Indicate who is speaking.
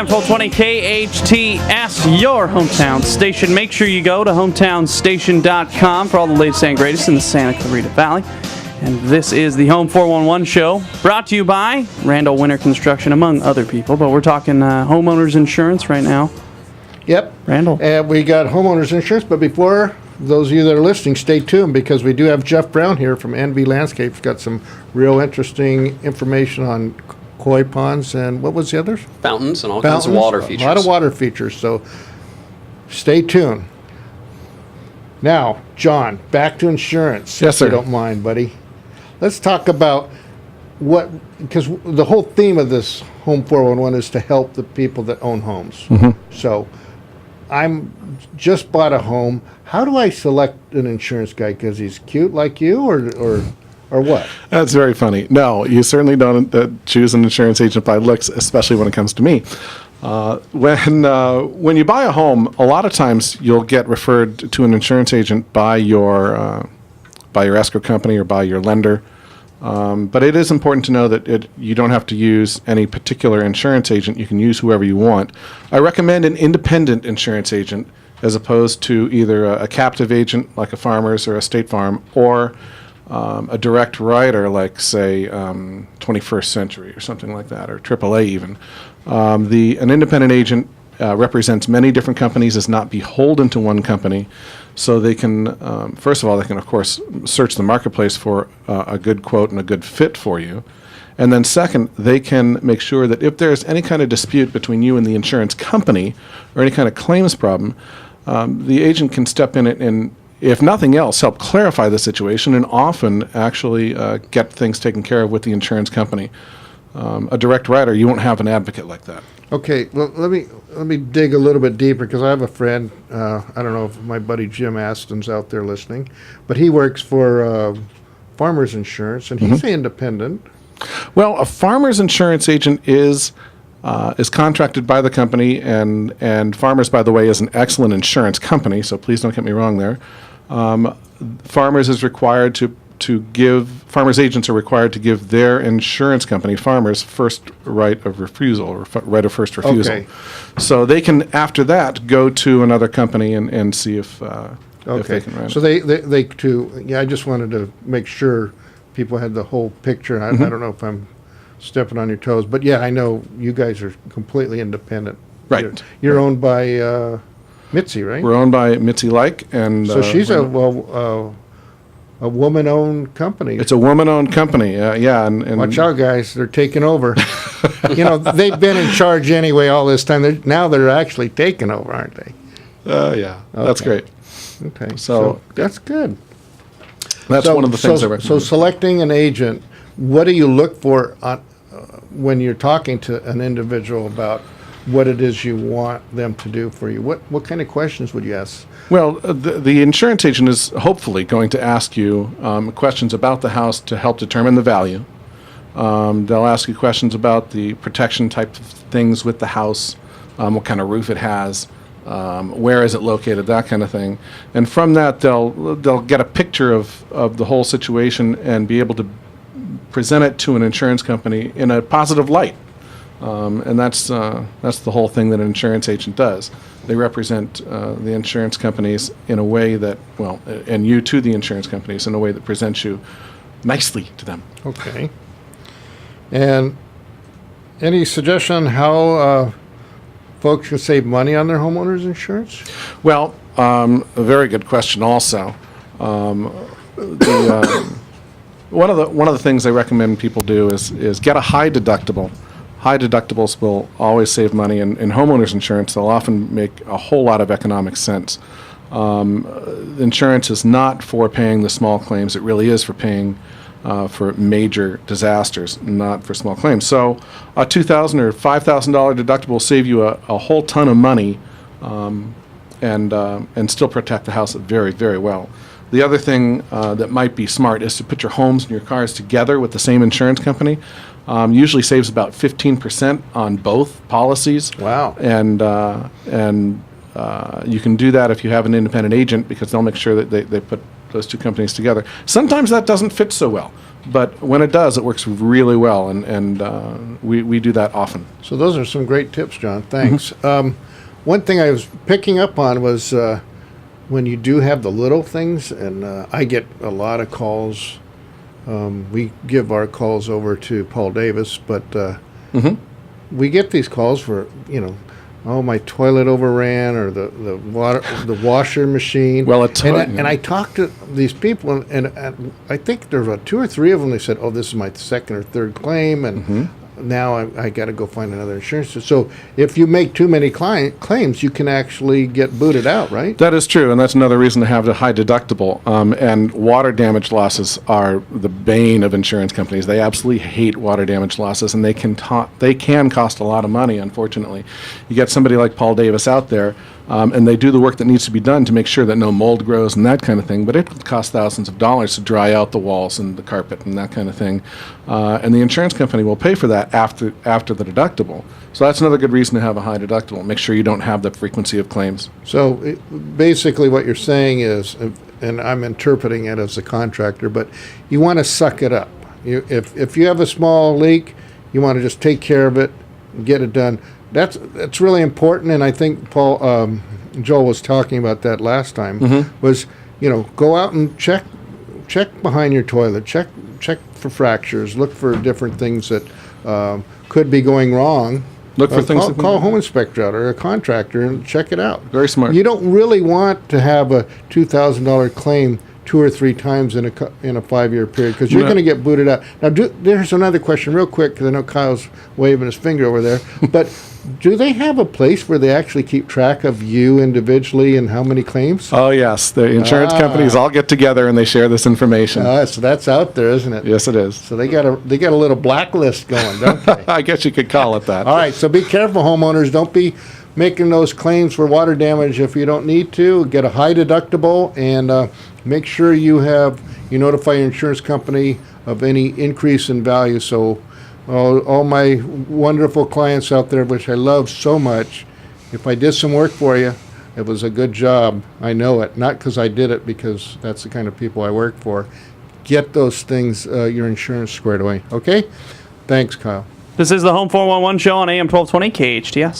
Speaker 1: 1220 KHTS, your hometown station. Make sure you go to hometownstation.com for all the latest and greatest in the Santa Clarita Valley. And this is the Home 411 show, brought to you by Randall Winter Construction, among other people. But we're talking homeowners insurance right now.
Speaker 2: Yep.
Speaker 1: Randall.
Speaker 2: And we got homeowners insurance, but before those of you that are listening, stay tuned because we do have Jeff Brown here from NV Landscapes. Got some real interesting information on koi ponds and what was the others?
Speaker 3: Fountains and all kinds of water features.
Speaker 2: A lot of water features, so stay tuned. Now, John, back to insurance.
Speaker 4: Yes, sir.
Speaker 2: If you don't mind, buddy. Let's talk about because the whole theme of this Home 411 is to help the people that own homes.
Speaker 4: Mm-hmm.
Speaker 2: So I'm just bought a home. How do I select an insurance guy? Because he's cute like you or what?
Speaker 4: That's very funny. No, you certainly don't choose an insurance agent by looks, especially when it comes to me. When you buy a home, a lot of times you'll get referred to an insurance agent by your escrow company or by your lender. But it is important to know that you don't have to use any particular insurance agent. You can use whoever you want. I recommend an independent insurance agent as opposed to either a captive agent like a Farmers or a State Farm or a direct writer like, say, 21st Century or something like that, or AAA even. An independent agent represents many different companies, is not beholden to one company, so they can, first of all, they can, of course, search the marketplace for a good quote and a good fit for you. And then second, they can make sure that if there's any kind of dispute between you and the insurance company or any kind of claims problem, the agent can step in and, if nothing else, help clarify the situation and often actually get things taken care of with the insurance company. A direct writer, you won't have an advocate like that.
Speaker 2: Okay, well, let me dig a little bit deeper because I have a friend. I don't know if my buddy Jim Aston's out there listening, but he works for Farmers Insurance, and he's independent.
Speaker 4: Well, a Farmers Insurance agent is contracted by the company, and Farmers, by the way, is an excellent insurance company. So please don't get me wrong there. Farmers agents are required to give their insurance company, Farmers, first right of refusal or right of first refusal.
Speaker 2: Okay.
Speaker 4: So they can, after that, go to another company and see if they can rent
Speaker 2: So
Speaker 4: it.
Speaker 2: they too. Yeah, I just wanted to make sure people had the whole picture. I don't know if I'm stepping on your toes, but yeah, I know you guys are completely independent.
Speaker 4: Right.
Speaker 2: You're owned by Mitzi, right?
Speaker 4: We're owned by Mitzi Like, and
Speaker 2: So she's a woman-owned company.
Speaker 4: It's a woman-owned company. Yeah, and
Speaker 2: Watch out, guys! They're taking over. They've been in charge anyway all this time. Now they're actually taking over, aren't they?
Speaker 4: Yeah, that's great.
Speaker 2: Okay,
Speaker 4: So
Speaker 2: that's good.
Speaker 4: That's one of the things I recommend.
Speaker 2: So selecting an agent, what do you look for when you're talking to an individual about what it is you want them to do for you? What kind of questions would you ask?
Speaker 4: Well, the insurance agent is hopefully going to ask you questions about the house to help determine the value. They'll ask you questions about the protection type of things with the house, what kind of roof it has, where is it located, that kind of thing. And from that, they'll get a picture of the whole situation and be able to present it to an insurance company in a positive light. And that's the whole thing that an insurance agent does. They represent the insurance companies in a way that, and you to the insurance companies in a way that presents you nicely to them.
Speaker 2: Okay. And any suggestion on how folks can save money on their homeowners insurance?
Speaker 4: Well, a very good question also. One of the things I recommend people do is get a high deductible. High deductibles will always save money, and in homeowners insurance, they'll often make a whole lot of economic sense. Insurance is not for paying the small claims. It really is for paying for major disasters, not for small claims. So a $2,000 or $5,000 deductible will save you a whole ton of money and still protect the house very, very well. The other thing that might be smart is to put your homes and your cars together with the same insurance company. Usually saves about 15% on both policies.
Speaker 2: Wow.
Speaker 4: And you can do that if you have an independent agent because they'll make sure that they put those two companies together. Sometimes that doesn't fit so well. But when it does, it works really well, and we do that often.
Speaker 2: So those are some great tips, John. Thanks. One thing I was picking up on was when you do have the little things, and I get a lot of calls. We give our calls over to Paul Davis, but we get these calls for, oh, my toilet overran, or the washer machine.
Speaker 4: Well,
Speaker 2: and I talked to these people, and I think there were 2 or 3 of them. They said, "Oh, this is my second or third claim, and now I got to go find another insurance." So if you make too many claims, you can actually get booted out, right?
Speaker 4: That is true, and that's another reason to have the high deductible. And water damage losses are the bane of insurance companies. They absolutely hate water damage losses, and they can cost a lot of money, unfortunately. You get somebody like Paul Davis out there, and they do the work that needs to be done to make sure that no mold grows and that kind of thing, but it could cost thousands of dollars to dry out the walls and the carpet and that kind of thing. And the insurance company will pay for that after the deductible. So that's another good reason to have a high deductible. Make sure you don't have the frequency of claims.
Speaker 2: So basically what you're saying is, and I'm interpreting it as a contractor, but you want to suck it up. If you have a small leak, you want to just take care of it and get it done. That's really important, and I think Joel was talking about that last time. Was go out and check behind your toilet, check for fractures, look for different things that could be going wrong.
Speaker 4: Look for things.
Speaker 2: Call a home inspector out or a contractor and check it out.
Speaker 4: Very smart.
Speaker 2: You don't really want to have a $2,000 claim 2 or 3 times in a 5-year period, because you're going to get booted out. Now, there's another question real quick, because I know Kyle's waving his finger over there. But do they have a place where they actually keep track of you individually and how many claims?
Speaker 4: Oh, yes. The insurance companies all get together and they share this information.
Speaker 2: So that's out there, isn't it?
Speaker 4: Yes, it is.
Speaker 2: So they got a little blacklist going, don't they?
Speaker 4: I guess you could call it that.
Speaker 2: All right, so be careful, homeowners. Don't be making those claims for water damage if you don't need to. Get a high deductible, and make sure you notify your insurance company of any increase in value. So all my wonderful clients out there, which I love so much, if I did some work for you, it was a good job. I know it. Not because I did it, because that's the kind of people I work for. Get those things, your insurance squared away. Okay? Thanks, Kyle.
Speaker 1: This is the Home 411 show on AM 1220 KHTS.